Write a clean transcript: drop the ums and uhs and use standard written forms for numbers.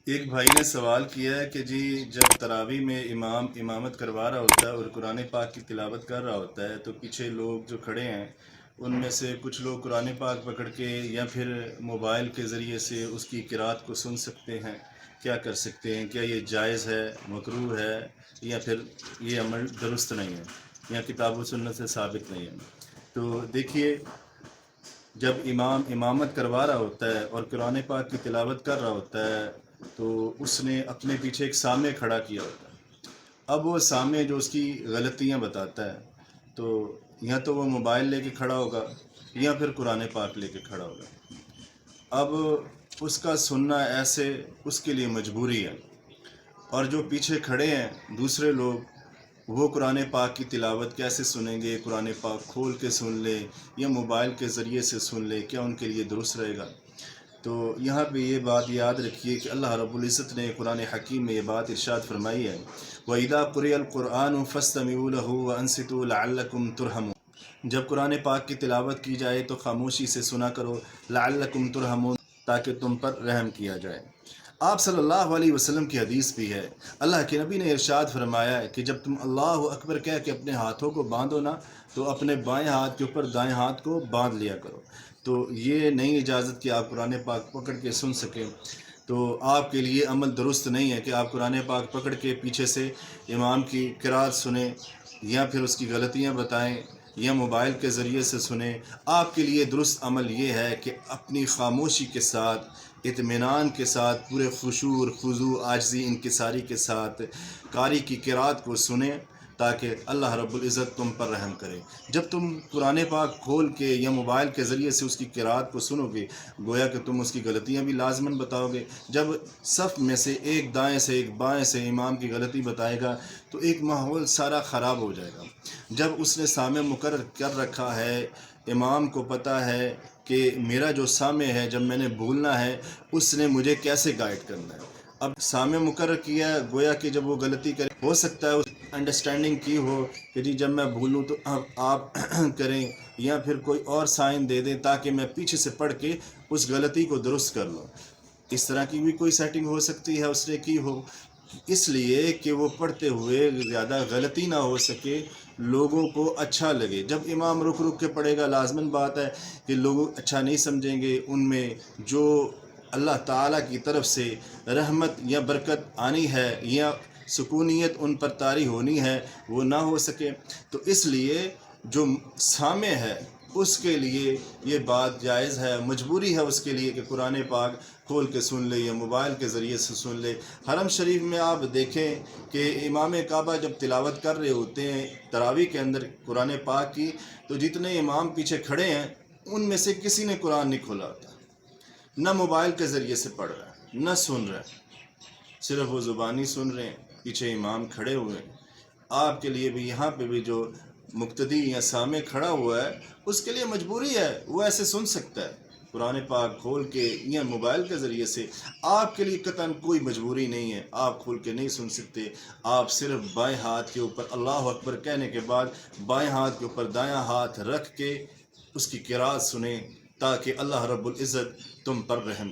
ایک بھائی نے سوال کیا ہے کہ جی جب تراویح میں امام امامت کروا رہا ہوتا ہے اور قرآن پاک کی تلاوت کر رہا ہوتا ہے تو پیچھے لوگ جو کھڑے ہیں ان میں سے کچھ لوگ قرآن پاک پکڑ کے یا پھر موبائل کے ذریعے سے اس کی قرات کو سن سکتے ہیں، کیا کر سکتے ہیں؟ کیا یہ جائز ہے، مکروہ ہے، یا پھر یہ عمل درست نہیں ہے یا کتاب و سنت سے ثابت نہیں ہے؟ تو دیکھیے، جب امام امامت کروا رہا ہوتا ہے اور قرآن پاک کی تلاوت کر رہا ہوتا ہے تو اس نے اپنے پیچھے ایک سامع کھڑا کیا ہوتا ہے۔ اب وہ سامع جو اس کی غلطیاں بتاتا ہے تو یا تو وہ موبائل لے کے کھڑا ہوگا یا پھر قرآن پاک لے کے کھڑا ہوگا۔ اب اس کا سننا ایسے اس کے لیے مجبوری ہے، اور جو پیچھے کھڑے ہیں دوسرے لوگ، وہ قرآن پاک کی تلاوت کیسے سنیں گے؟ قرآن پاک کھول کے سن لے یا موبائل کے ذریعے سے سن لے، کیا ان کے لیے درست رہے گا؟ تو یہاں پہ یہ بات یاد رکھیے کہ اللہ رب العزت نے قرآن حکیم میں یہ بات ارشاد فرمائی ہے، وَإِذَا قُرِئَ الْقُرْآنُ فَاسْتَمِعُوا لَهُ وَأَنصِتُوا لَعَلَّكُمْ تُرْحَمُونَ۔ جب قرآن پاک کی تلاوت کی جائے تو خاموشی سے سنا کرو، لعلکم ترحمون، تاکہ تم پر رحم کیا جائے۔ آپ صلی اللہ علیہ وسلم کی حدیث بھی ہے، اللہ کے نبی نے ارشاد فرمایا ہے کہ جب تم اللہ اکبر کہہ کے اپنے ہاتھوں کو باندھو نا تو اپنے بائیں ہاتھ کے اوپر دائیں ہاتھ کو باندھ لیا کرو۔ تو یہ نہیں اجازت کہ آپ قرآن پاک پکڑ کے سن سکیں، تو آپ کے لیے عمل درست نہیں ہے کہ آپ قرآن پاک پکڑ کے پیچھے سے امام کی قرات سنیں یا پھر اس کی غلطیاں بتائیں یا موبائل کے ذریعے سے سنیں۔ آپ کے لیے درست عمل یہ ہے کہ اپنی خاموشی کے ساتھ، اطمینان کے ساتھ، پورے خشوع اور خضوع، عاجزی، انکساری کے ساتھ قاری کی قرات کو سنیں تاکہ اللہ رب العزت تم پر رحم کرے۔ جب تم قرآن پاک کھول کے یا موبائل کے ذریعے سے اس کی قرات کو سنو گے، گویا کہ تم اس کی غلطیاں بھی لازماً بتاؤ گے۔ جب صف میں سے ایک دائیں سے ایک بائیں سے امام کی غلطی بتائے گا تو ایک ماحول سارا خراب ہو جائے گا۔ جب اس نے سامع مقرر کر رکھا ہے، امام کو پتہ ہے کہ میرا جو سامع ہے جب میں نے بھولنا ہے اس نے مجھے کیسے گائیڈ کرنا ہے۔ اب سامع مقرر کیا ہے، گویا کہ جب وہ غلطی کرے، ہو سکتا ہے اس انڈرسٹینڈنگ کی ہو کہ جی جب میں بھولوں تو آپ کریں، یا پھر کوئی اور سائن دے دیں تاکہ میں پیچھے سے پڑھ کے اس غلطی کو درست کر لوں۔ اس طرح کی بھی کوئی سیٹنگ ہو سکتی ہے اس نے کی ہو، اس لیے کہ وہ پڑھتے ہوئے زیادہ غلطی نہ ہو سکے، لوگوں کو اچھا لگے۔ جب امام رک رک کے پڑھے گا، لازماً بات ہے کہ لوگ اچھا نہیں سمجھیں گے، ان میں جو اللہ تعالیٰ کی طرف سے رحمت یا برکت آنی ہے یا سکونیت ان پر طاری ہونی ہے وہ نہ ہو سکے۔ تو اس لیے جو سامع ہے اس کے لیے یہ بات جائز ہے، مجبوری ہے اس کے لیے کہ قرآن پاک کھول کے سن لے یا موبائل کے ذریعے سے سن لے۔ حرم شریف میں آپ دیکھیں کہ امام کعبہ جب تلاوت کر رہے ہوتے ہیں تراویح کے اندر قرآن پاک کی، تو جتنے امام پیچھے کھڑے ہیں ان میں سے کسی نے قرآن نہیں کھولا ہوتا، نہ موبائل کے ذریعے سے پڑھ رہا ہے نہ سن رہا ہے، صرف وہ زبانی سن رہے ہیں، پیچھے امام کھڑے ہوئے ہیں۔ آپ کے لیے بھی یہاں پہ بھی جو مقتدی یا سامع کھڑا ہوا ہے اس کے لیے مجبوری ہے، وہ ایسے سن سکتا ہے قرآن پاک کھول کے یا موبائل کے ذریعے سے۔ آپ کے لیے قطعاً کوئی مجبوری نہیں ہے، آپ کھول کے نہیں سن سکتے۔ آپ صرف بائیں ہاتھ کے اوپر اللہ اکبر کہنے کے بعد بائیں ہاتھ کے اوپر دایاں ہاتھ رکھ کے اس کی قرات سنیں تاکہ اللہ رب العزت تم پر رحم